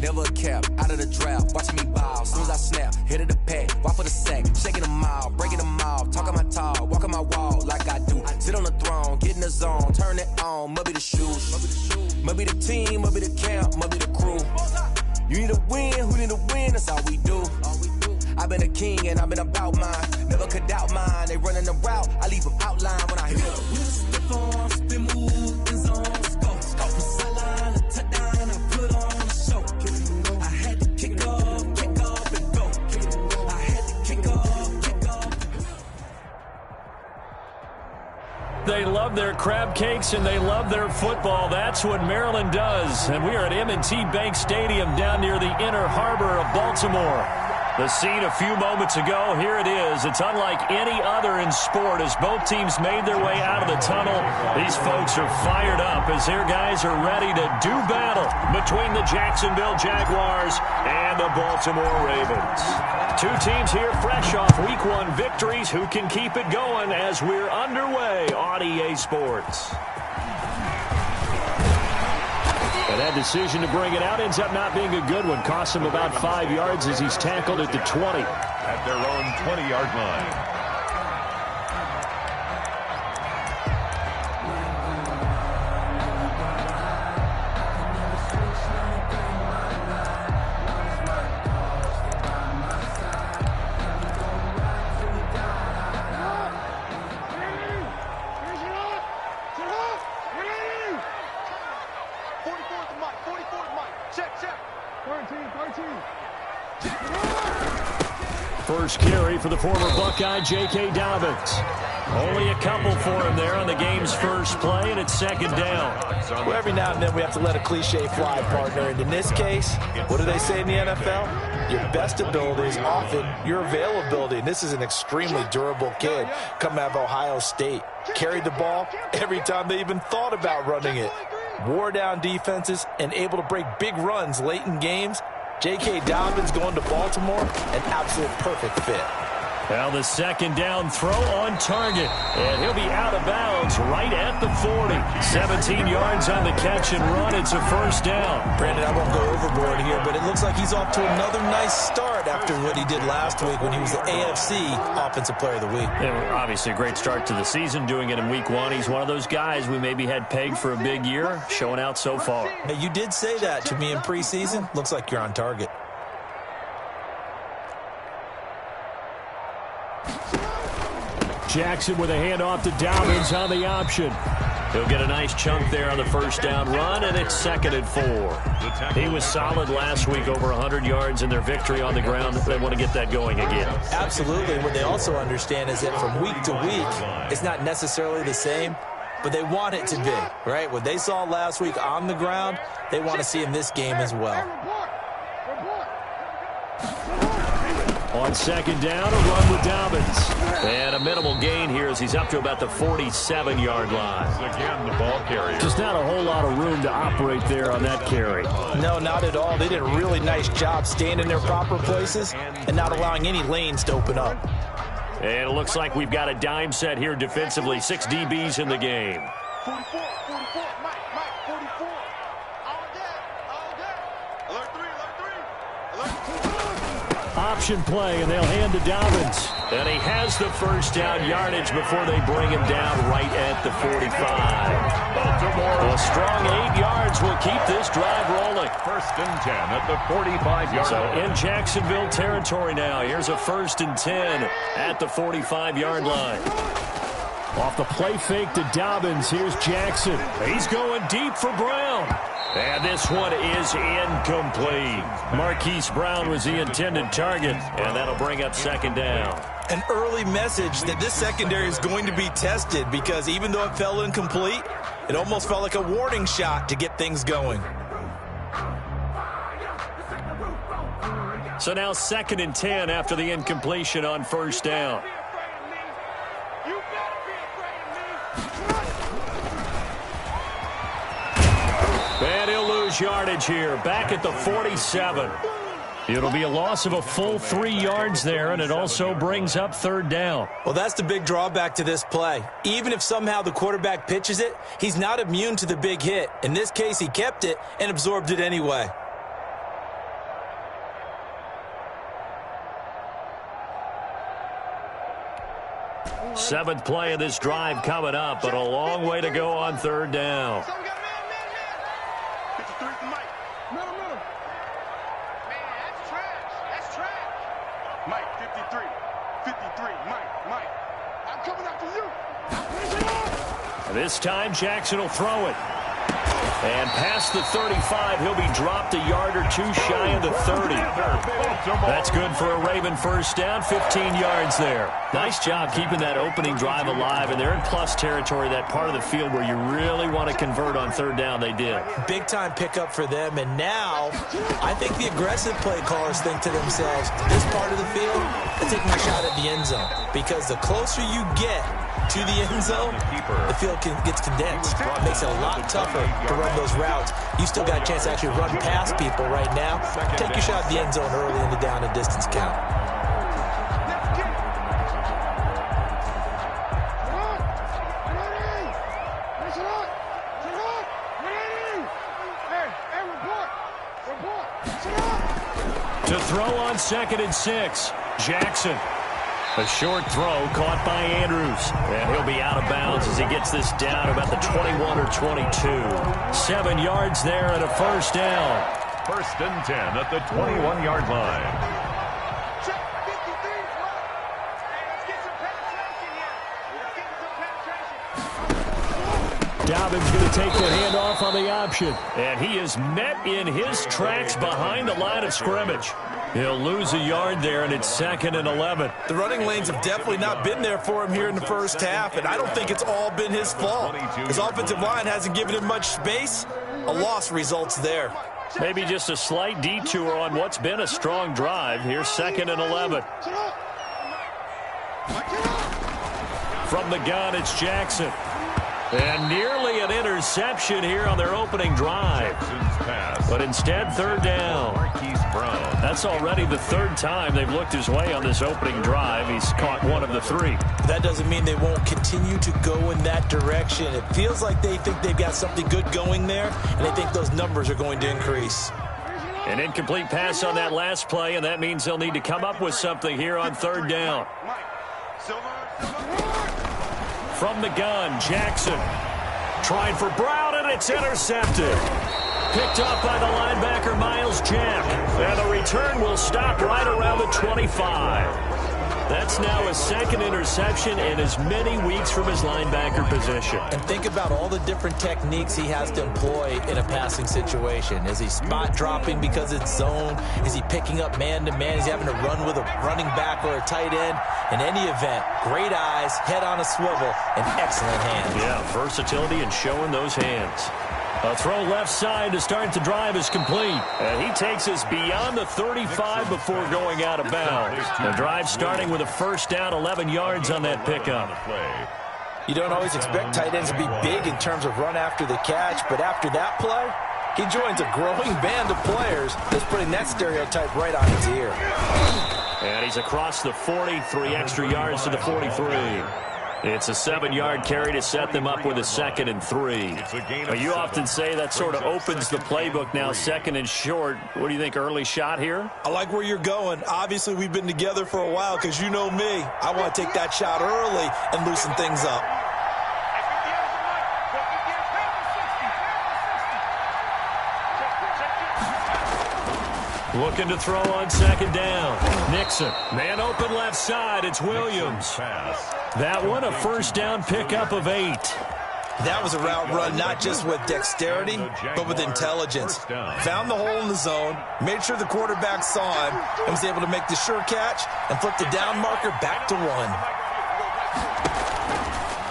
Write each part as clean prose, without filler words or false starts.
never a cap, out of the draft, watching me ball. Soon as I snap, hit of the pack, walk for the sack, shaking them all, breaking them all, talking my talk, walking my wall like I do. Sit on the throne, get in the zone, turn it on, must be the shoes, must be the team, must be the camp, must be the crew. You need to win, who need to win, that's all we do. I've been a king and I've been about mine, never could doubt mine. They running the route, I leave them outline when I hit them. We just stiff on, spin move, in zone, let's go. From sideline to touchdown, I put on a show. I had to kick off and go. I had to kick off. They love their crab cakes and they love their football. That's what Maryland does. And we are at M&T Bank Stadium down near the Inner Harbor of Baltimore. The scene a few moments ago, here it is. It's unlike any other in sport as both teams made their way out of the tunnel. These folks are fired up as their guys are ready to do battle between the Jacksonville Jaguars and the Baltimore Ravens. Two teams here fresh off Week 1 victories. Who can keep it going as we're underway on EA Sports? And that decision to bring it out ends up not being a good one. Costs him about 5 yards as he's tackled at the 20. At their own 20-yard line. First carry for the former Buckeye, J.K. Dobbins. Only a couple for him there on the game's first play, and it's second down. Well, every now and then we have to let a cliche fly, partner. And in this case, what do they say in the NFL? Your best ability is often your availability. And this is an extremely durable kid coming out of Ohio State. Carried the ball every time they even thought about running it. Wore down defenses and able to break big runs late in games. J.K. Dobbins going to Baltimore, an absolute perfect fit. Well, the second down throw on target, and he'll be out of bounds right at the 40. 17 yards on the catch and run. It's a first down. Brandon, I won't go overboard here, but it looks like he's off to another nice start after what he did last week when he was the AFC Offensive Player of the Week. Yeah, obviously a great start to the season, doing it in Week 1. He's one of those guys we maybe had pegged for a big year, showing out so far. Hey, you did say that to me in preseason. Looks like you're on target. Jackson with a handoff to Dobbins on the option. He'll get a nice chunk there on the first down run, and it's 2nd and 4. He was solid last week, over 100 yards in their victory on the ground. They want to get that going again. Absolutely. What they also understand is that from week to week, it's not necessarily the same, but they want it to be, right? What they saw last week on the ground, they want to see in this game as well. On second down, a run with Dobbins. And a minimal gain here as he's up to about the 47-yard line. Again, the ball carrier. Just not a whole lot of room to operate there on that carry. No, not at all. They did a really nice job staying in their proper places and not allowing any lanes to open up. And it looks like we've got a dime set here defensively. 6 DBs in the game. 44, Mike, 44. All day. Alert 3, alert 3. Option play, and they'll hand to Dobbins. And he has the first down yardage before they bring him down right at the 45. A strong 8 yards will keep this drive rolling. 1st and 10 at the 45-yard So line. in Jacksonville territory now. Here's a 1st and 10 at the 45-yard line. Off the play fake to Dobbins, here's Jackson. He's going deep for Brown. And this one is incomplete. Marquise Brown was the intended target, and that'll bring up 2nd down. An early message that this secondary is going to be tested because even though it fell incomplete, it almost felt like a warning shot to get things going. So now 2nd and 10 after the incompletion on 1st down. And he'll lose yardage here, back at the 47. It'll be a loss of a full 3 yards there, and it also brings up 3rd down. Well, that's the big drawback to this play. Even if somehow the quarterback pitches it, he's not immune to the big hit. In this case, he kept it and absorbed it anyway. Seventh play of this drive coming up, but a long way to go on third down. So we got man. 53 for Mike. Middle. Man, that's trash. That's trash. Mike, 53. 53. Mike. I'm coming after you. This time, Jackson will throw it. And past the 35, he'll be dropped a yard or two shy of the 30. That's good for a Raven first down, 15 yards there. Nice job keeping that opening drive alive, and they're in plus territory, that part of the field where you really want to convert on third down. They did. Big-time pickup for them, and now I think the aggressive play callers think to themselves, this part of the field, I take my shot at the end zone, because the closer you get to the end zone, the field gets condensed. It makes it a lot tougher to run those routes. You still got a chance to actually run past people right now. Take your shot at the end zone early in the down and distance count. To throw on 2nd and 6, Jackson. A short throw caught by Andrews. And he'll be out of bounds as he gets this down about the 21 or 22. 7 yards there and a first down. 1st and 10 at the 21-yard line. Check 53. Let's get some penetration here. Let's get some penetration. Dobbins going to take the handoff on the option. And he is met in his tracks behind the line of scrimmage. He'll lose a yard there, and it's 2nd and 11. The running lanes have definitely not been there for him here in the first half, and I don't think it's all been his fault. His offensive line hasn't given him much space. A loss results there. Maybe just a slight detour on what's been a strong drive. Here's 2nd and 11. From the gun, it's Jackson. And nearly an interception here on their opening drive. But instead, third down. That's already the 3rd time they've looked his way on this opening drive. He's caught 1 of the 3. That doesn't mean they won't continue to go in that direction. It feels like they think they've got something good going there, and they think those numbers are going to increase. An incomplete pass on that last play, and that means they'll need to come up with something here on third down. From the gun, Jackson. Trying for Brown, and it's intercepted. Picked up by the linebacker, Miles Jack. And the return will stop right around the 25. That's now his 2nd interception in as many weeks from his linebacker position. And think about all the different techniques he has to employ in a passing situation. Is he spot dropping because it's zone? Is he picking up man-to-man? Is he having to run with a running back or a tight end? In any event, great eyes, head on a swivel, and excellent hands. Yeah, versatility and showing those hands. A throw left side to start the drive is complete. And he takes us beyond the 35 before going out of bounds. The drive starting with a first down, 11 yards on that pickup. You don't always expect tight ends to be big in terms of run after the catch, but after that play, he joins a growing band of players that's putting that stereotype right on its ear. And he's across the 40, 3 extra yards to the 43. It's a 7-yard carry to set them up with a 2nd and 3. You often say that sort of opens the playbook now, 2nd and short. What do you think, early shot here? I like where you're going. Obviously, we've been together for a while because you know me. I want to take that shot early and loosen things up. Looking to throw on 2nd down. Nixon. Man open left side. It's Williams. That one, a first down pickup of 8. That was a route run not just with dexterity, but with intelligence. Found the hole in the zone, made sure the quarterback saw him, and was able to make the sure catch and flip the down marker back to 1.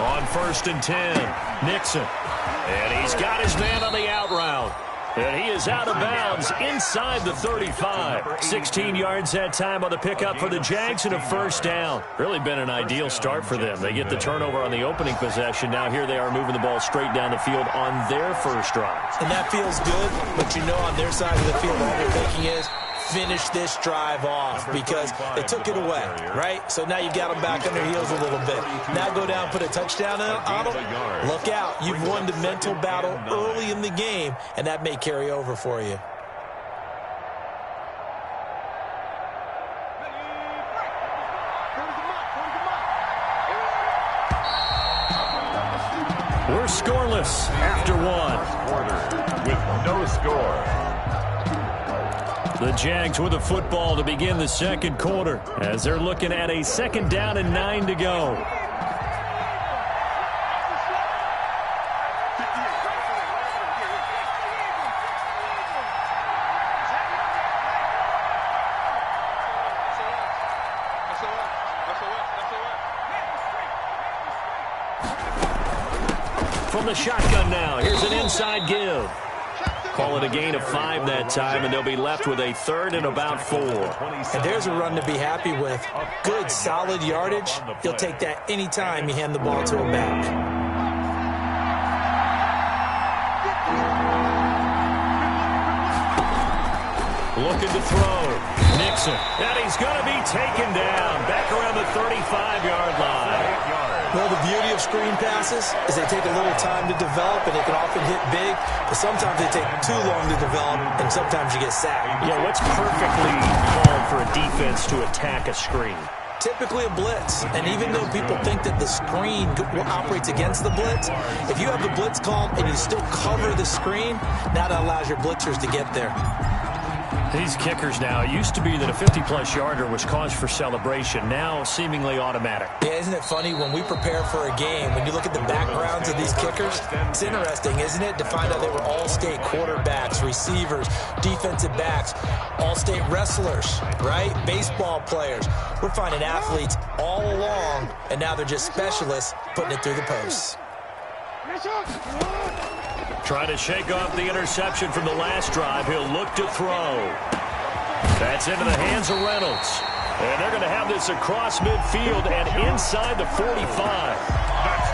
On 1st and 10, Nixon. And he's got his man on the out route. And he is out of bounds inside the 35. 16 yards that time on the pickup for the Jags and a first down. Really been an ideal start for them. They get the turnover on the opening possession. Now here they are moving the ball straight down the field on their first drive. And that feels good, but you know on their side of the field all they're thinking is finish this drive off because they took it away, right? So now you've got them back on their heels a little bit. Now go down, put a touchdown on them. Look out. You've won the mental battle early in the game, and that may carry over for you. We're scoreless after one. With no score. The Jags with the football to begin the second quarter as they're looking at a second down and 9 to go. From the shotgun now, here's an inside give. Call it a gain of 5 that time, and they'll be left with a third and about 4. And there's a run to be happy with. Good, solid yardage. He'll take that anytime you hand the ball to him back. Looking to throw. Nixon. And he's going to be taken down. Back around the 35-yard line. Well, the beauty of screen passes is they take a little time to develop, and they can often hit big, but sometimes they take too long to develop, and sometimes you get sacked. Yeah, what's perfectly called for a defense to attack a screen? Typically a blitz, and even though people think that the screen operates against the blitz, if you have the blitz called and you still cover the screen, that allows your blitzers to get there. These kickers now, it used to be that a 50-plus yarder was cause for celebration. Now, seemingly automatic. Yeah, isn't it funny? When we prepare for a game, when you look at the backgrounds of these kickers, it's interesting, isn't it, to find out they were all-state quarterbacks, receivers, defensive backs, all-state wrestlers, right? Baseball players. We're finding athletes all along, and now they're just specialists putting it through the posts. Trying to shake off the interception from the last drive. He'll look to throw. That's into the hands of Reynolds. And they're going to have this across midfield and inside the 45.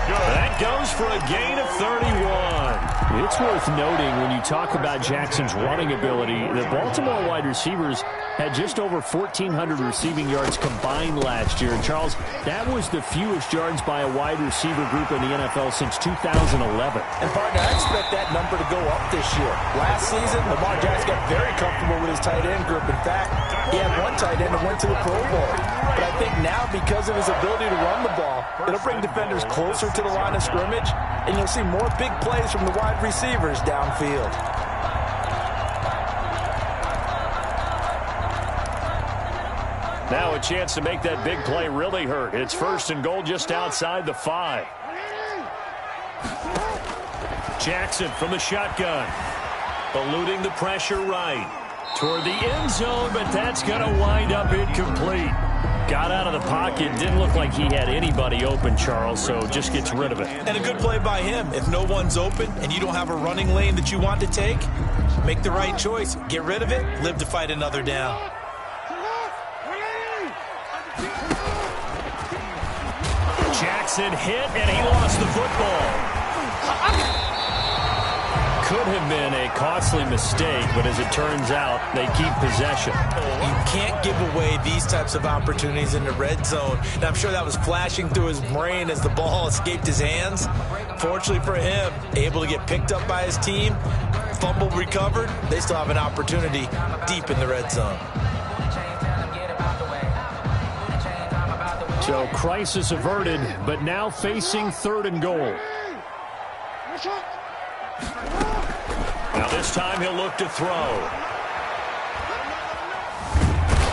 That goes for a gain of 31. It's worth noting when you talk about Jackson's running ability, the Baltimore wide receivers had just over 1,400 receiving yards combined last year. And Charles, that was the fewest yards by a wide receiver group in the NFL since 2011. And partner, I expect that number to go up this year. Last season, Lamar Jackson got very comfortable with his tight end group. In fact, he had one tight end that went to the Pro Bowl. But I think now, because of his ability to run the ball, it'll bring defenders closer to the line of scrimmage, and you'll see more big plays from the wide receivers downfield. Now a chance to make that big play really hurt. It's first and goal just outside the 5. Jackson from the shotgun. Eluding the pressure right. Toward the end zone, but that's going to wind up incomplete. Got out of the pocket. Didn't look like he had anybody open, Charles, so just gets rid of it. And a good play by him. If no one's open and you don't have a running lane that you want to take, make the right choice. Get rid of it. Live to fight another down. Jackson hit, and he lost the football. Could have been a costly mistake, but as it turns out, they keep possession. You can't give away these types of opportunities in the red zone. And I'm sure that was flashing through his brain as the ball escaped his hands. Fortunately for him, able to get picked up by his team, fumble recovered, they still have an opportunity deep in the red zone. So crisis averted, but now facing third and goal. Now this time he'll look to throw.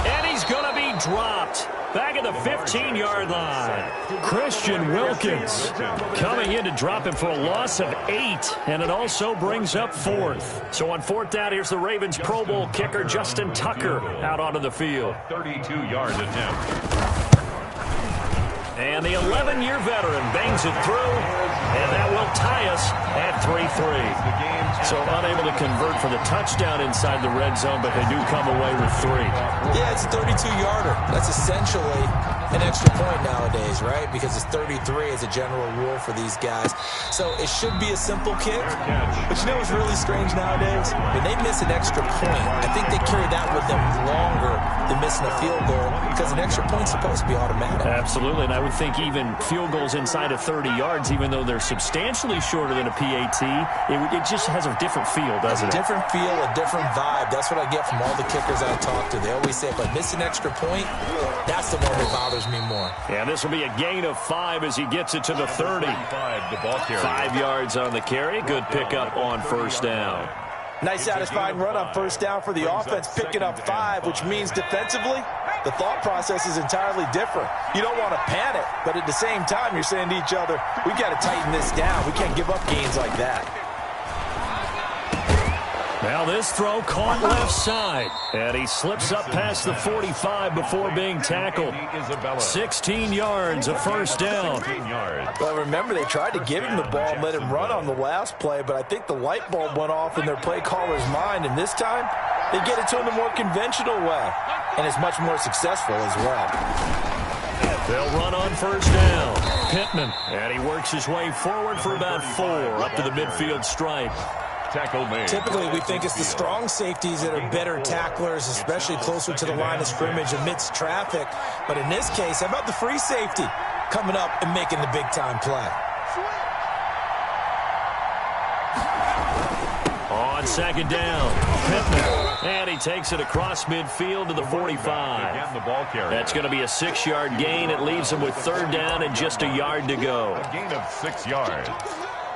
And he's going to be dropped. Back at the 15-yard line. Christian Wilkins coming in to drop him for a loss of 8. And it also brings up 4th. So on 4th down, here's the Ravens Pro Bowl kicker Justin Tucker out onto the field. 32-yard attempt. And the 11-year veteran bangs it through, and that will tie us at 3-3. So unable to convert for the touchdown inside the red zone, but they do come away with 3. Yeah, it's a 32-yarder. That's essentially an extra point nowadays, right? Because it's 33 as a general rule for these guys. So it should be a simple kick. But you know what's really strange nowadays? When they miss an extra point, I think they carry that with them longer than missing a field goal because an extra point's supposed to be automatic. Absolutely, and I would think even field goals inside of 30 yards, even though they're substantially shorter than a PAT, it just has a different feel, doesn't it? A different feel, a different vibe. That's what I get from all the kickers I talk to. They always say, if I miss an extra point, that's the one that bothers bothers me more. And this will be a gain of 5 as he gets it to the 30. 5 yards on the carry. Good pickup on first down. Nice satisfying run on first down for the offense, picking up 5, which means defensively, the thought process is entirely different. You don't want to panic, but at the same time, you're saying to each other, we got to tighten this down. We can't give up gains like that. Now this throw caught left side, and he slips up past the 45 before being tackled. 16 yards, a first down. Well, remember, they tried to give him the ball and let him run on the last play, but I think the light bulb went off in their play caller's mind, and this time they get it to him the more conventional way, and it's much more successful as well. They'll run on first down. Pittman, and he works his way forward for about 4 up to the midfield stripe. Typically, we think it's the strong safeties that are better tacklers, especially closer to the line of scrimmage amidst traffic. But in this case, how about the free safety coming up and making the big-time play? On second down, Pittman, and he takes it across midfield to the 45. That's going to be a 6-yard gain. It leaves him with third down and just a yard to go. A gain of 6 yards,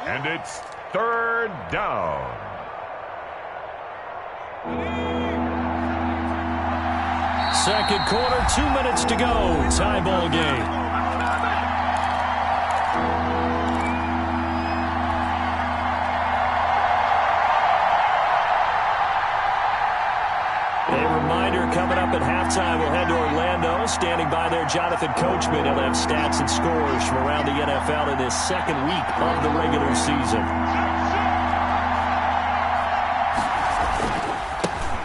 and it's third down. Second quarter, 2 minutes to go. Tie ball game. Coming up at halftime, we'll head to Orlando. Standing by there, Jonathan Coachman. He'll have stats and scores from around the NFL in this second week of the regular season.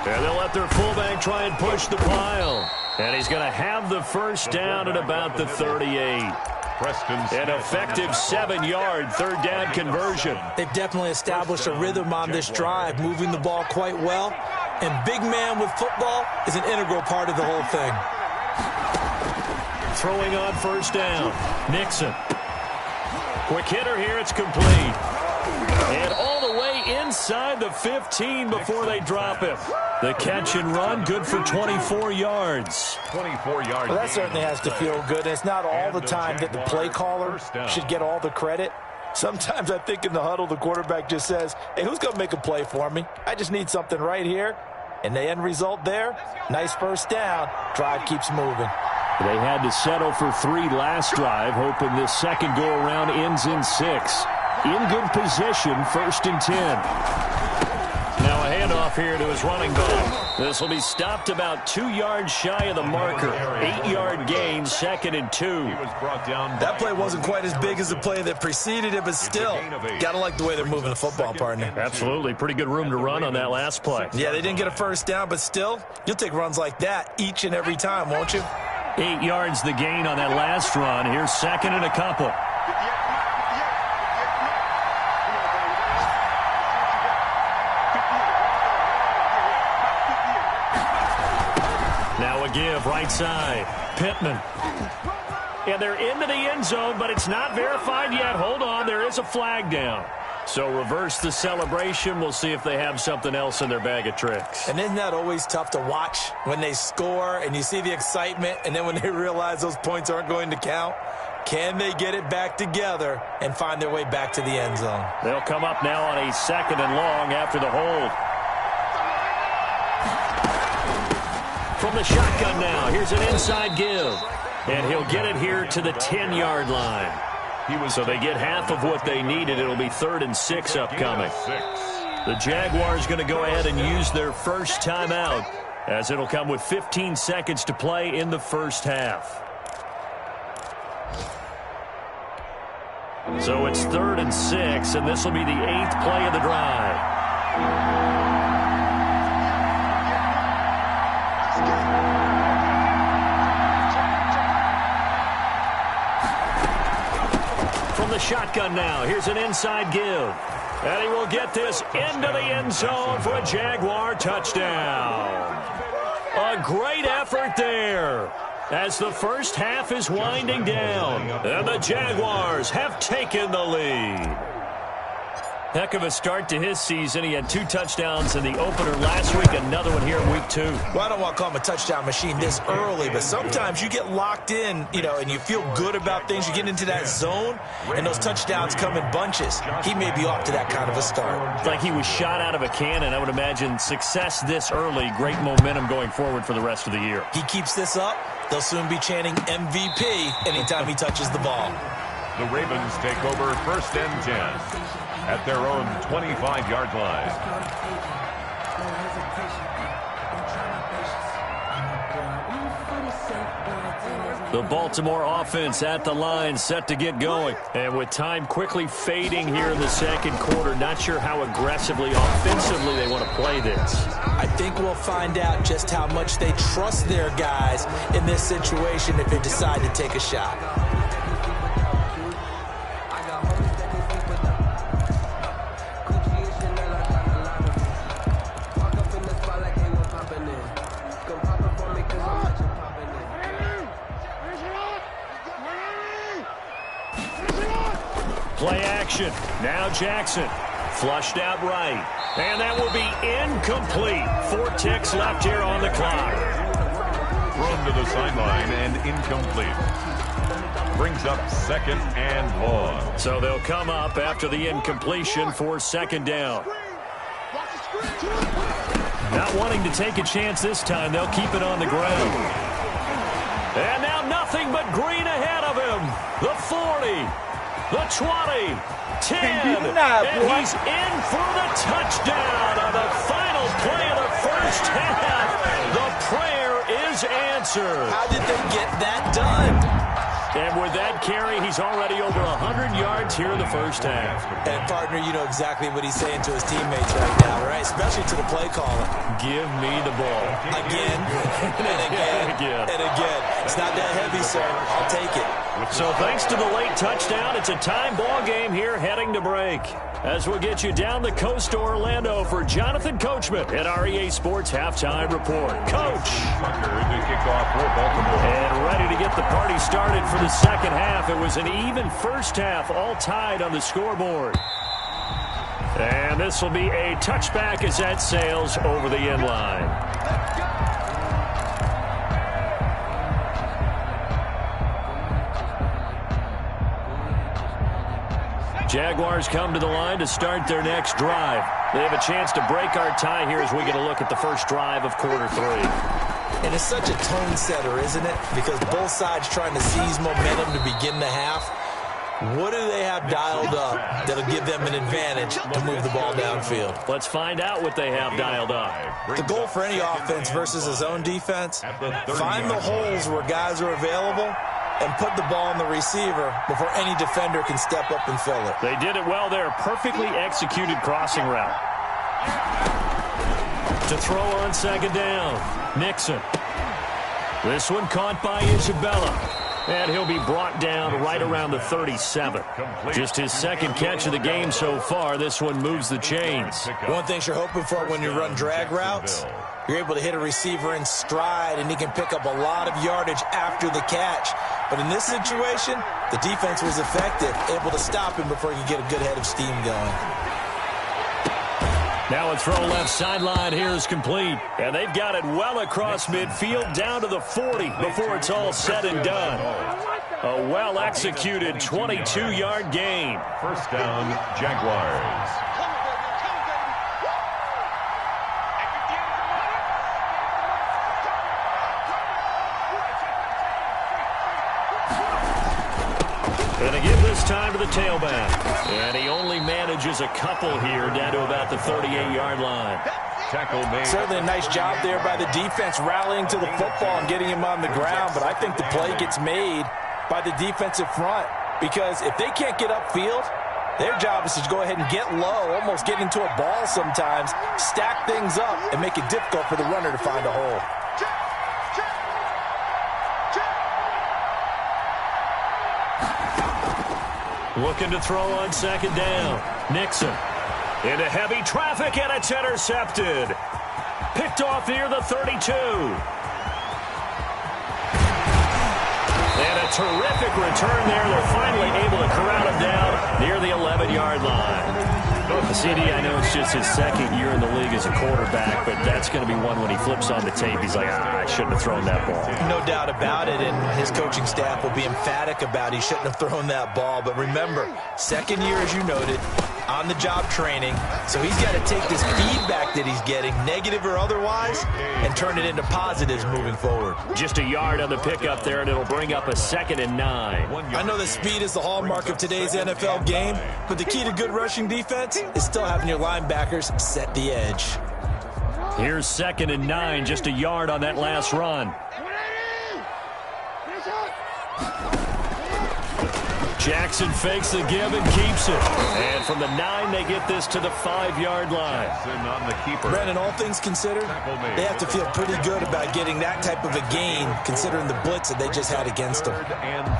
And they'll let their fullback try and push the pile. And he's going to have the first down at about the 38. An effective 7-yard third down conversion. They've definitely established a rhythm on this drive, moving the ball quite well. And big man with football is an integral part of the whole thing. Throwing on first down, Nixon. Quick hitter here, it's complete. And all the way inside the 15 before they drop him. The catch and run, good for 24 yards. 24 yards. Well, that certainly has to feel good. And it's not all the time that the play caller should get all the credit. Sometimes I think in the huddle, the quarterback just says, hey, who's going to make a play for me? I just need something right here. And the end result there, nice first down. Drive keeps moving. They had to settle for 3 last drive, hoping this second go-around ends in 6. In good position, 1st and 10. Now a handoff here to his running back. This will be stopped about 2 yards shy of the marker. 8-yard gain, 2nd and 2. That play wasn't quite as big as the play that preceded it, but still, gotta like the way they're moving the football, partner. Absolutely. Pretty good room to run on that last play. Yeah, they didn't get a first down, but still, you'll take runs like that each and every time, won't you? 8 yards the gain on that last run. Here's 2nd and a couple. Now a give, right side. Pittman. And they're into the end zone, but it's not verified yet. Hold on, there is a flag down. So reverse the celebration. We'll see if they have something else in their bag of tricks. And isn't that always tough to watch when they score and you see the excitement, and then when they realize those points aren't going to count? Can they get it back together and find their way back to the end zone? They'll come up now on a 2nd and long after the hold. From the shotgun now, here's an inside give. And he'll get it here to the 10-yard line. So they get half of what they needed. It'll be 3rd and 6 upcoming. The Jaguars going to go ahead and use their first timeout, as it'll come with 15 seconds to play in the first half. So it's 3rd and 6, and this will be the 8th play of the drive. From the shotgun now, here's an inside give. And he will get this into the end zone for a Jaguar touchdown. A great effort there as the first half is winding down. And the Jaguars have taken the lead. Heck of a start to his season. He had 2 touchdowns in the opener last week, another one here in week 2. Well, I don't want to call him a touchdown machine this early, but sometimes you get locked in, and you feel good about things. You get into that zone, and those touchdowns come in bunches. He may be off to that kind of a start. It's like he was shot out of a cannon. I would imagine success this early, great momentum going forward for the rest of the year. He keeps this up, they'll soon be chanting MVP anytime he touches the ball. The Ravens take over 1st and 10 at their own 25-yard line. The Baltimore offense at the line, set to get going. And with time quickly fading here in the second quarter, not sure how aggressively, offensively they want to play this. I think we'll find out just how much they trust their guys in this situation if they decide to take a shot. Play action. Now Jackson. Flushed out right. And that will be incomplete. 4 ticks left here on the clock. Thrown to the sideline and incomplete. Brings up 2nd and long. So they'll come up after the incompletion for 2nd down. Not wanting to take a chance this time, they'll keep it on the ground. And now nothing but green ahead of him. The 40. The 20, 10, and he's in for the touchdown on the final play of the first half. The prayer is answered. How did they get that done? And with that carry, he's already over 100 yards here in the first half. And, partner, you know exactly what he's saying to his teammates right now, right? Especially to the play caller. Give me the ball. Again, and again, and again. It's not that heavy, sir. I'll take it. So thanks to the late touchdown, it's a time ball game here heading to break. As we'll get you down the coast to Orlando for Jonathan Coachman at our EA Sports Halftime Report. Coach! To kick off for Baltimore. And ready to get the party started for the second half. It was an even first half, all tied on the scoreboard. And this will be a touchback as that sails over the end line. Jaguars come to the line to start their next drive. They have a chance to break our tie here as we get a look at the first drive of quarter 3. And it's such a tone setter, isn't it? Because both sides trying to seize momentum to begin the half. What do they have dialed up that'll give them an advantage to move the ball downfield? Let's find out what they have dialed up. The goal for any offense versus his own defense, find the holes where guys are available and put the ball on the receiver before any defender can step up and fill it. They did it well there. Perfectly executed crossing route. To throw on 2nd down. Nixon. This one caught by Isabella. And he'll be brought down right around the 37. Just his 2nd catch of the game so far. This one moves the chains. One thing you're hoping for when you run drag routes, you're able to hit a receiver in stride, and he can pick up a lot of yardage after the catch. But in this situation, the defense was effective, able to stop him before he could get a good head of steam going. Now a throw left sideline here is complete. And they've got it well across midfield down to the 40 before it's all said and done. A well-executed 22-yard gain. 1st down, Jaguars. And they give this time to the tailback. And he only manages a couple here down to about the 38-yard line. Tackle made. Certainly a nice job there by the defense rallying to the football and getting him on the ground. But I think the play gets made by the defensive front. Because if they can't get upfield, their job is to go ahead and get low, almost get into a ball sometimes, stack things up, and make it difficult for the runner to find a hole. Looking to throw on 2nd down. Nixon into heavy traffic, and it's intercepted. Picked off near the 32. And a terrific return there. They're finally able to corral him down near the 11-yard line. CD, I know it's just his second year in the league as a quarterback, but that's going to be one when he flips on the tape. He's like, I shouldn't have thrown that ball. No doubt about it, and his coaching staff will be emphatic about he shouldn't have thrown that ball. But remember, second year, as you noted, on-the-job training, so he's got to take this feedback that he's getting, negative or otherwise, and turn it into positives moving forward. Just a yard on the pickup there, and it'll bring up a 2nd and 9. I know that speed is the hallmark of today's NFL game, but the key to good rushing defense is still having your linebackers set the edge. Here's 2nd and 9, just a yard on that last run. Jackson fakes the give and keeps it. And from the 9, they get this to the 5-yard line. On the keeper. Brandon, all things considered, they have to feel pretty good about getting that type of a gain, considering the blitz that they just had against them. 3rd and 5.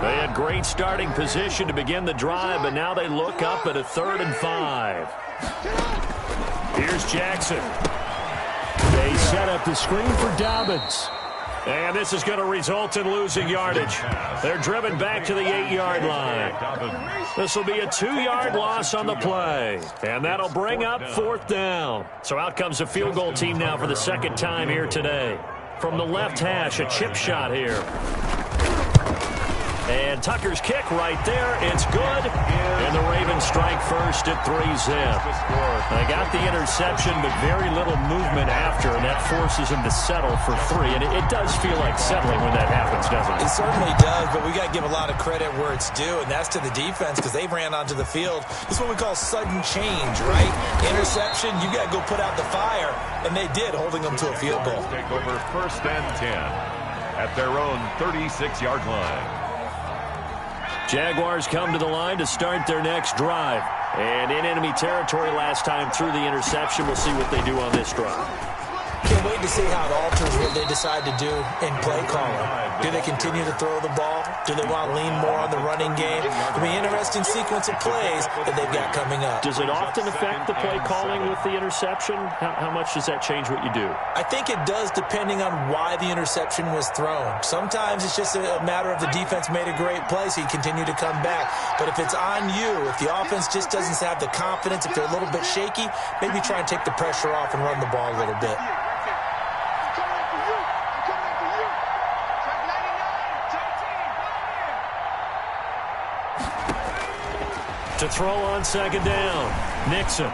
They had great starting position to begin the drive, but now they look up at a 3rd and 5. Here's Jackson. They set up the screen for Dobbins. And this is going to result in losing yardage. They're driven back to the 8-yard line. This will be a 2-yard loss on the play. And that'll bring up 4th down. So out comes the field goal team now for the 2nd time here today. From the left hash, a chip shot here. And Tucker's kick right there. It's good. And the Ravens strike first at 3-zip. They got the interception, but very little movement after, and that forces them to settle for 3. And it does feel like settling when that happens, doesn't it? It certainly does, but we got to give a lot of credit where it's due, and that's to the defense because they ran onto the field. This is what we call sudden change, right? Interception, you got to go put out the fire, and they did, holding them to a field goal. Take over 1st and 10 at their own 36-yard line. Jaguars come to the line to start their next drive. And in enemy territory last time through the interception. We'll see what they do on this drive. Can't wait to see how it alters what they decide to do in play calling. Do they continue to throw the ball? Do they want to lean more on the running game? It'll be an interesting sequence of plays that they've got coming up. Does it often affect the play calling with the interception? How much does that change what you do? I think it does depending on why the interception was thrown. Sometimes it's just a matter of the defense made a great play, so you continue to come back. But if it's on you, if the offense just doesn't have the confidence, if they're a little bit shaky, maybe try and take the pressure off and run the ball a little bit. To throw on 2nd down, Nixon.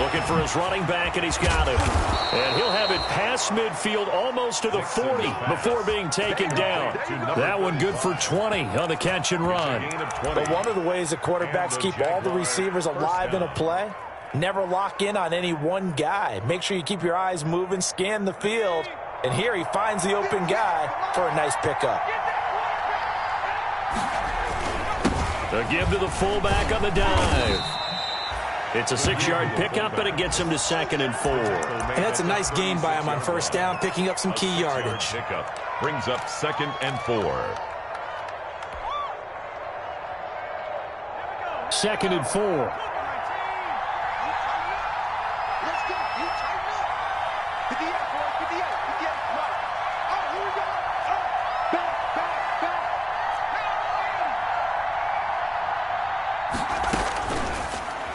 Looking for his running back, and he's got it. And he'll have it past midfield almost to the 40 before being taken down. That one good for 20 on the catch and run. But one of the ways that quarterbacks keep all the receivers alive in a play, never lock in on any one guy. Make sure you keep your eyes moving, scan the field. And here he finds the open guy for a nice pickup. A give to the fullback on the dive. It's a 6-yard pickup, but it gets him to 2nd and 4. And that's a nice gain by him on 1st down, picking up some key yardage. Pickup brings up 2nd and 4. 2nd and 4.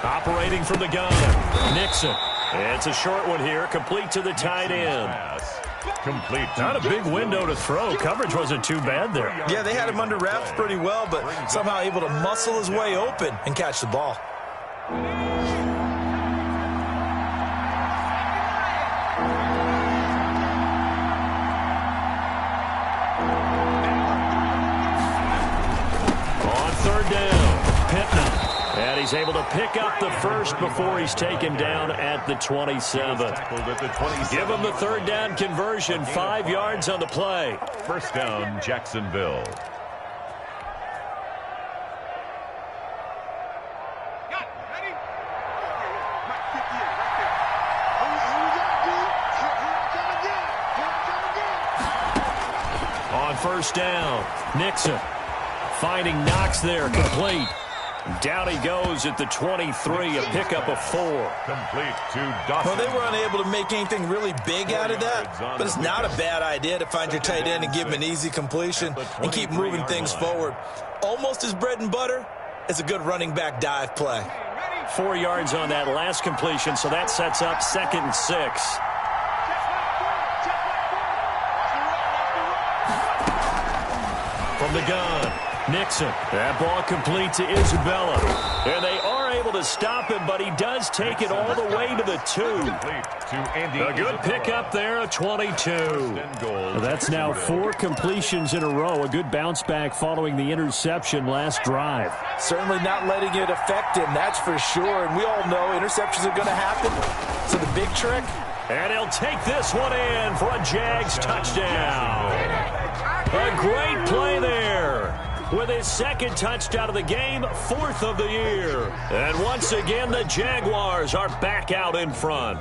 Operating from the gun, Nixon. It's a short one here, complete to the tight end. Complete. Not a big window to throw. Coverage wasn't too bad there. Yeah, they had him under wraps pretty well, but somehow able to muscle his way open and catch the ball. On 3rd down, Pittman. And he's able to pick up the first before he's taken down at the 27. Give him the 3rd down conversion, 5 yards on the play. 1st down, Jacksonville. On 1st down, Nixon finding Knox there, complete. Down he goes at the 23, a pickup of 4. Complete to Dawson. Well, they were unable to make anything really big out of that, but it's not a bad idea to find your tight end and give him an easy completion and keep moving things forward. Almost his bread and butter is a good running back dive play. 4 yards on that last completion, so that sets up 2nd and 6. From the gun, Nixon. That ball complete to Isabella. And they are able to stop him, but he does take it all the way to the 2. A good pickup there, a 22. Well, that's now 4 completions in a row. A good bounce back following the interception last drive. Certainly not letting it affect him, that's for sure. And we all know interceptions are going to happen. So the big trick? And he'll take this one in for a Jags touchdown. A great play there. With his 2nd touchdown of the game, 4th of the year. And once again, the Jaguars are back out in front.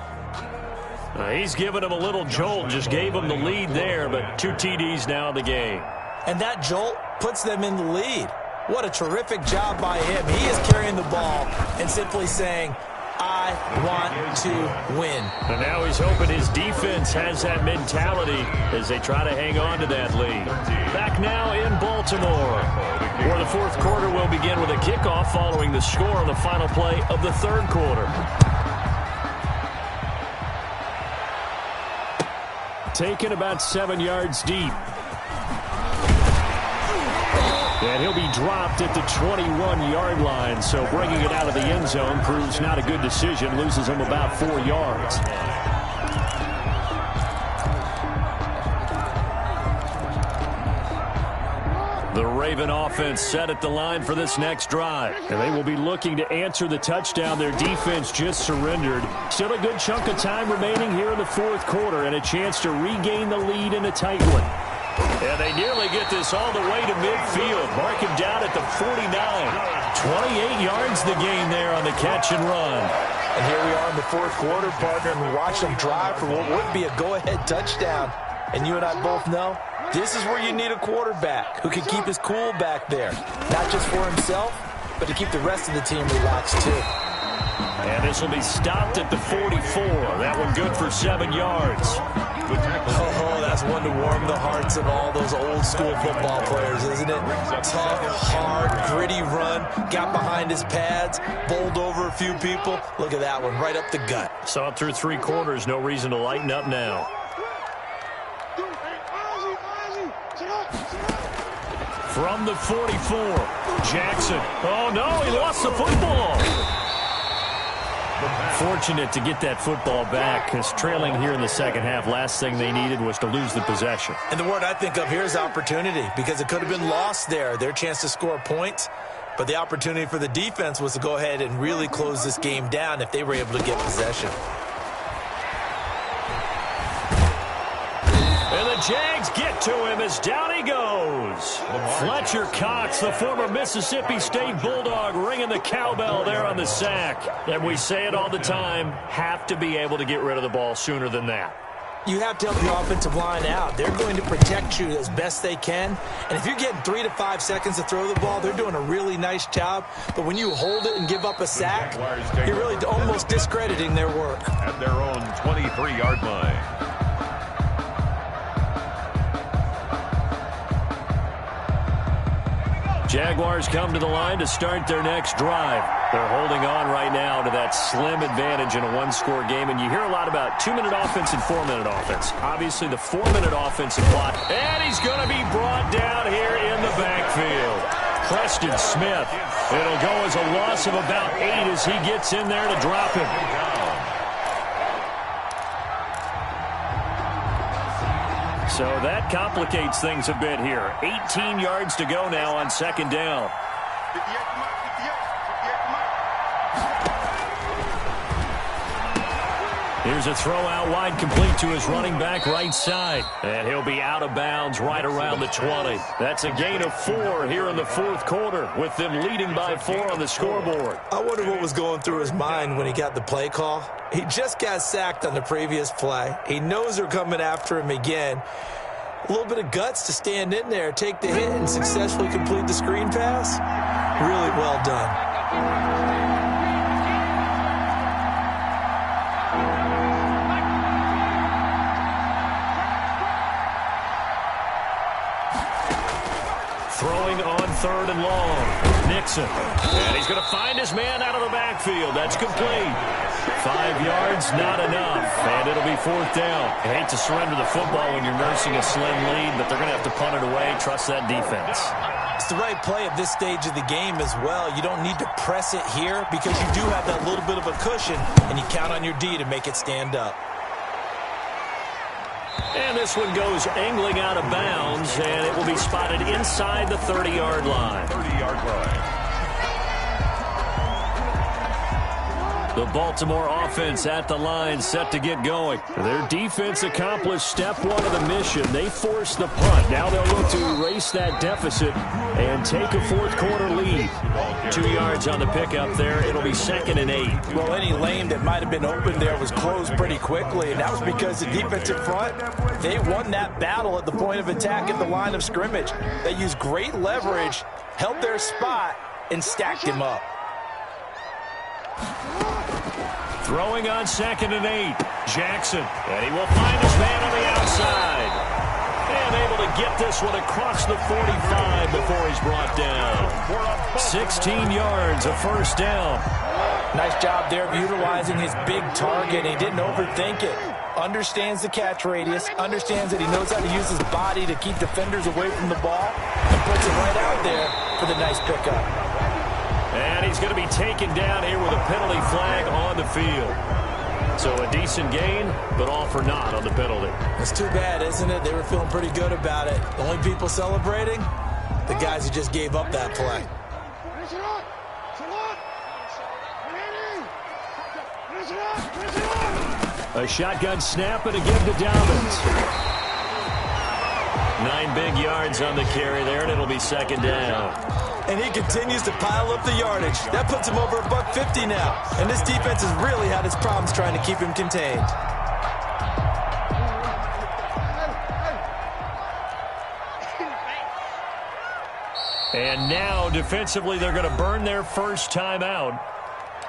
He's given him a little jolt, just gave him the lead there, but 2 TDs now in the game. And that jolt puts them in the lead. What a terrific job by him. He is carrying the ball and simply saying, I want to win. And now he's hoping his defense has that mentality as they try to hang on to that lead. Back now in Baltimore, where the 4th quarter will begin with a kickoff following the score on the final play of the 3rd quarter. Taken about 7 yards deep. And he'll be dropped at the 21-yard line, so bringing it out of the end zone proves not a good decision, loses him about 4 yards. The Raven offense set at the line for this next drive, and they will be looking to answer the touchdown their defense just surrendered. Still a good chunk of time remaining here in the 4th quarter and a chance to regain the lead in a tight one. And they nearly get this all the way to midfield. Mark him down at the 49. 28 yards the gain there on the catch and run. And here we are in the 4th quarter, partner, and we watch them drive for what would be a go-ahead touchdown. And you and I both know this is where you need a quarterback who can keep his cool back there. Not just for himself, but to keep the rest of the team relaxed too. And this will be stopped at the 44. That one good for 7 yards. Oh, that's one to warm the hearts of all those old school football players, isn't it? Tough, hard, gritty run, got behind his pads, bowled over a few people. Look at that one, right up the gut. Saw it through 3 quarters, no reason to lighten up now. From the 44, Jackson. Oh, no, he lost the football. Fortunate to get that football back, because trailing here in the 2nd half, last thing they needed was to lose the possession. And the word I think of here is opportunity, because it could have been lost there, their chance to score points. But the opportunity for the defense was to go ahead and really close this game down if they were able to get possession. And the Jags get to him as down he goes. Fletcher Cox, the former Mississippi State Bulldog, ringing the cowbell there on the sack. And we say it all the time, have to be able to get rid of the ball sooner than that. You have to help the offensive line out. They're going to protect you as best they can. And if you're getting 3 to 5 seconds to throw the ball, they're doing a really nice job. But when you hold it and give up a sack, you're really almost discrediting their work. At their own 23-yard line. Jaguars come to the line to start their next drive. They're holding on right now to that slim advantage in a 1-score game, and you hear a lot about 2-minute offense and 4-minute offense. Obviously, the 4-minute offensive clock, and he's going to be brought down here in the backfield. Preston Smith. It'll go as a loss of about 8 as he gets in there to drop him. So that complicates things a bit here. 18 yards to go now on 2nd down. 58 to Mike, 58 to Mike. Here's a throw out wide, complete to his running back right side. And he'll be out of bounds right around the 20. That's a gain of 4 here in the 4th quarter, with them leading by 4 on the scoreboard. I wonder what was going through his mind when he got the play call. He just got sacked on the previous play. He knows they're coming after him again. A little bit of guts to stand in there, take the hit, and successfully complete the screen pass. Really well done. Throwing on 3rd and long. Nixon. And he's going to find his man out of the backfield. That's complete. 5 yards, not enough. And it'll be 4th down. I hate to surrender the football when you're nursing a slim lead, but they're going to have to punt it away. Trust that defense. It's the right play at this stage of the game as well. You don't need to press it here because you do have that little bit of a cushion, and you count on your D to make it stand up. And this one goes angling out of bounds, and it will be spotted inside the 30-yard line. 30-yard line. The Baltimore offense at the line, set to get going. Their defense accomplished step 1 of the mission. They forced the punt. Now they'll look to erase that deficit and take a 4th quarter lead. 2 yards on the pickup there. It'll be 2nd and 8. Well, any lane that might have been open there was closed pretty quickly, and that was because the defensive front, they won that battle at the point of attack at the line of scrimmage. They used great leverage, held their spot, and stacked him up. Throwing on 2nd and 8. Jackson. And he will find his man on the outside. And able to get this one across the 45 before he's brought down. 16 yards, a 1st down. Nice job there of utilizing his big target. He didn't overthink it. Understands the catch radius. Understands that he knows how to use his body to keep defenders away from the ball. And puts it right out there for the nice pickup. And he's going to be taken down here with a penalty flag on the field. So a decent gain, but all for naught on the penalty. It's too bad, isn't it? They were feeling pretty good about it. The only people celebrating, the guys who just gave up that play. A shotgun snap and a give to Dobbins. 9 big yards on the carry there, and it'll be 2nd down. And he continues to pile up the yardage. That puts him over $150 now. And this defense has really had its problems trying to keep him contained. And now, defensively, they're going to burn their first time out.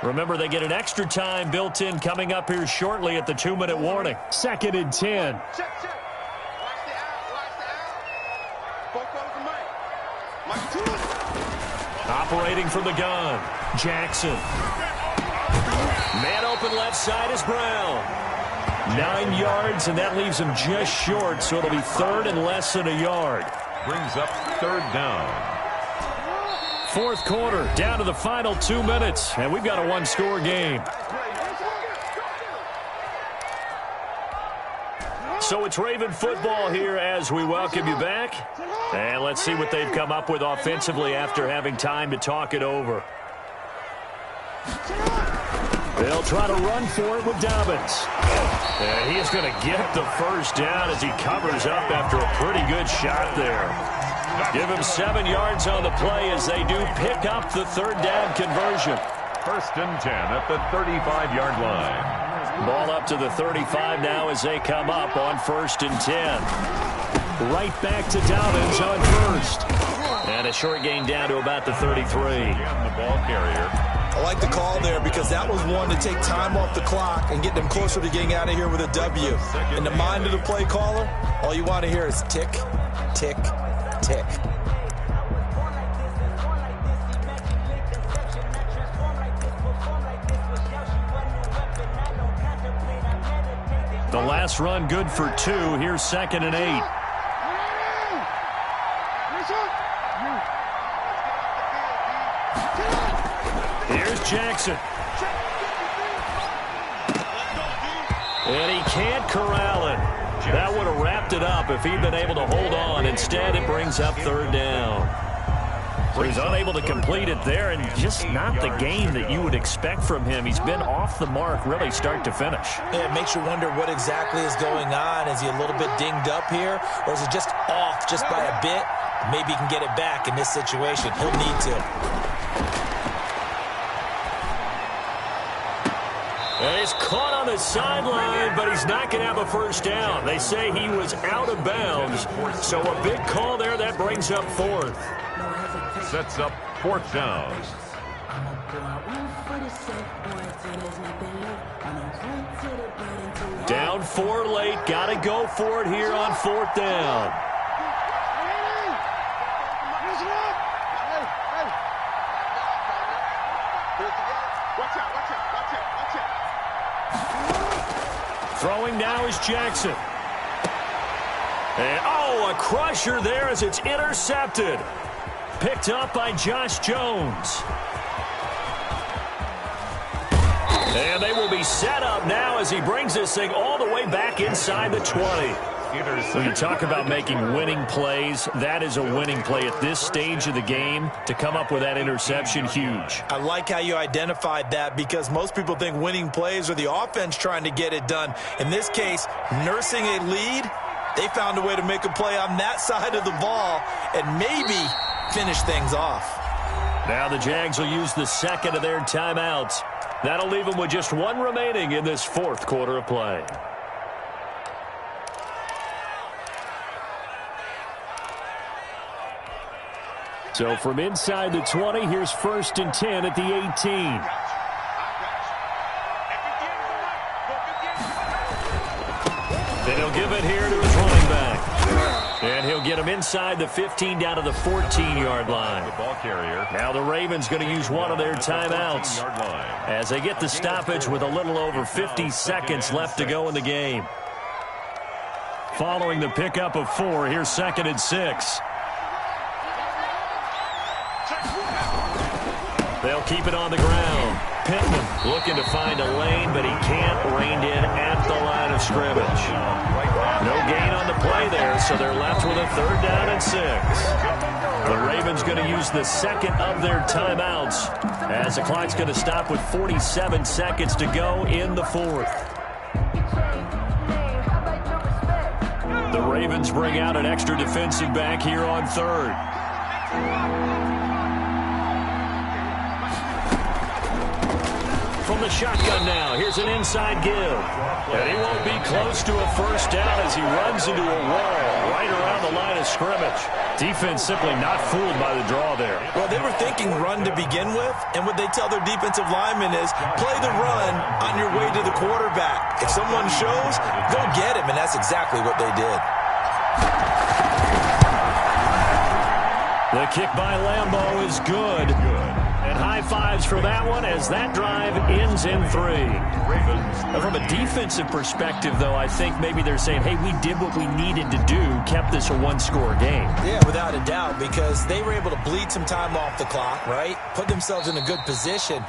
Remember, they get an extra time built in coming up here shortly at the 2-minute warning. 2nd and 10. Check, check. Watch the out. Focus on Mike. Mike, 2. Operating from the gun, Jackson. Man open left side is Brown. 9 yards, and that leaves him just short, so it'll be 3rd and less than a yard. Brings up 3rd down. 4th quarter, down to the final 2 minutes, and we've got a 1-score game. So it's Raven football here as we welcome you back. And let's see what they've come up with offensively after having time to talk it over. They'll try to run for it with Dobbins. And he is going to get the 1st down as he covers up after a pretty good shot there. Give him 7 yards on the play as they do pick up the 3rd down conversion. 1st and 10 at the 35-yard line. Ball up to the 35 now as they come up on 1st and 10. Right back to Dobbins on 1st. And a short gain down to about the 33. Again, the ball carrier. I like the call there because that was one to take time off the clock and get them closer to getting out of here with a W. In the mind of the play caller, all you want to hear is tick, tick, tick. The last run good for 2. Here's 2nd and 8. Here's Jackson. And he can't corral it. That would have wrapped it up if he'd been able to hold on. Instead, it brings up 3rd down. So he's unable to complete it there, and just not the game that you would expect from him. He's been off the mark really start to finish. Yeah, it makes you wonder what exactly is going on. Is he a little bit dinged up here, or is it just off just by a bit? Maybe he can get it back in this situation. He'll need to. And he's caught on the sideline, but he's not going to have a 1st down. They say he was out of bounds, so a big call there that brings up 4th. Sets up 4th down. Down 4 late. Got to go for it here on 4th down. Throwing now is Jackson. And, a crusher there as it's intercepted. Picked up by Josh Jones. And they will be set up now as he brings this thing all the way back inside the 20. When you talk about making winning plays, that is a winning play at this stage of the game. To come up with that interception, huge. I like how you identified that because most people think winning plays are the offense trying to get it done. In this case, nursing a lead, they found a way to make a play on that side of the ball and maybe finish things off. Now the Jags will use the second of their timeouts. That'll leave them with just one remaining in this 4th quarter of play. So from inside the 20, here's 1st and 10 at the 18. Then he'll give it here to his running back. And he'll get him inside the 15 down to the 14-yard line. The ball carrier. Now the Ravens going to use one of their timeouts as they get the stoppage with a little over 50 seconds left to go in the game. Following the pickup of 4, here's 2nd and 6. They'll keep it on the ground. Pittman looking to find a lane, but he can't. Reined in at the line of scrimmage. No gain on the play there, so they're left with a 3rd down and 6. The Ravens going to use the second of their timeouts as the clock's going to stop with 47 seconds to go in the 4th. The Ravens bring out an extra defensive back here on 3rd. From the shotgun now, here's an inside give. And he won't be close to a 1st down as he runs into a wall right around the line of scrimmage. Defense simply not fooled by the draw there. Well, they were thinking run to begin with, and what they tell their defensive linemen is play the run on your way to the quarterback. If someone shows, go get him, and that's exactly what they did. The kick by Lambeau is good. And high fives for that one as that drive ends in 3. From a defensive perspective, though, I think maybe they're saying, hey, we did what we needed to do, kept this a 1-score game. Yeah, without a doubt, because they were able to bleed some time off the clock, right? Put themselves in a good position,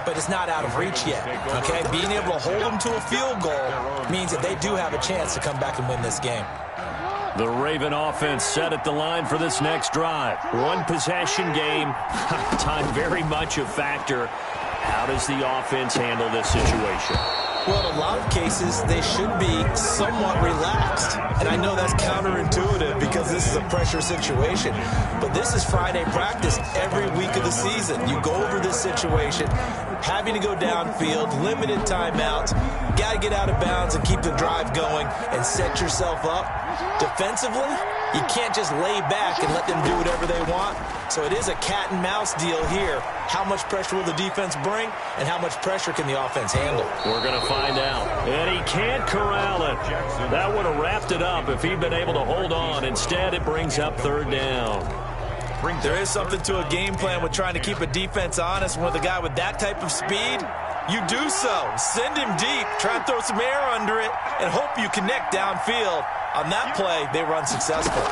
but it's not out of reach yet, okay? Being able to hold them to a field goal means that they do have a chance to come back and win this game. The Raven offense set at the line for this next drive. 1 possession game. Time very much a factor. How does the offense handle this situation? Well, in a lot of cases, they should be somewhat relaxed. And I know that's counterintuitive because this is a pressure situation. But this is Friday practice every week of the season. You go over this situation, having to go downfield, limited timeouts, got to get out of bounds and keep the drive going and set yourself up. Defensively, you can't just lay back and let them do whatever they want. So it is a cat and mouse deal here. How much pressure will the defense bring, and how much pressure can the offense handle? We're going to find out. And he can't corral it. That would have wrapped it up if he'd been able to hold on. Instead, it brings up 3rd down. There is something to a game plan with trying to keep a defense honest. With a guy with that type of speed, you do so. Send him deep, try and throw some air under it, and hope you connect downfield. On that play, they were unsuccessful.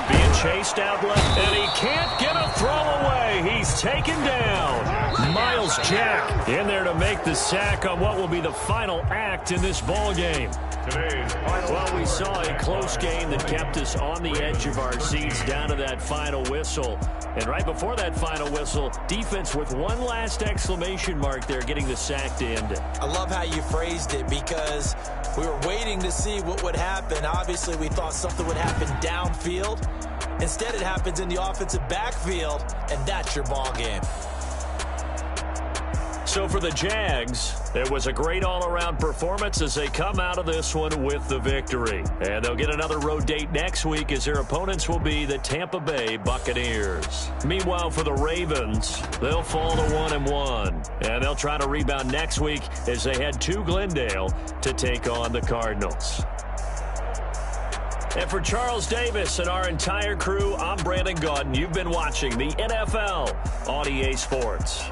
Being chased out left, and he can't get a throw away. He's taken down. Miles Jack in there to make the sack on what will be the final act in this ball game. Well, we saw a close game that kept us on the edge of our seats down to that final whistle. And right before that final whistle, defense with one last exclamation mark there, getting the sack to end it. I love how you phrased it because we were waiting to see what would happen. Obviously, we thought something would happen downfield. Instead, it happens in the offensive backfield, and that's your ball game. So for the Jags, it was a great all-around performance as they come out of this one with the victory. And they'll get another road date next week as their opponents will be the Tampa Bay Buccaneers. Meanwhile, for the Ravens, they'll fall to 1-1. And they'll try to rebound next week as they head to Glendale to take on the Cardinals. And for Charles Davis and our entire crew, I'm Brandon Gaudin. You've been watching the NFL on EA Sports.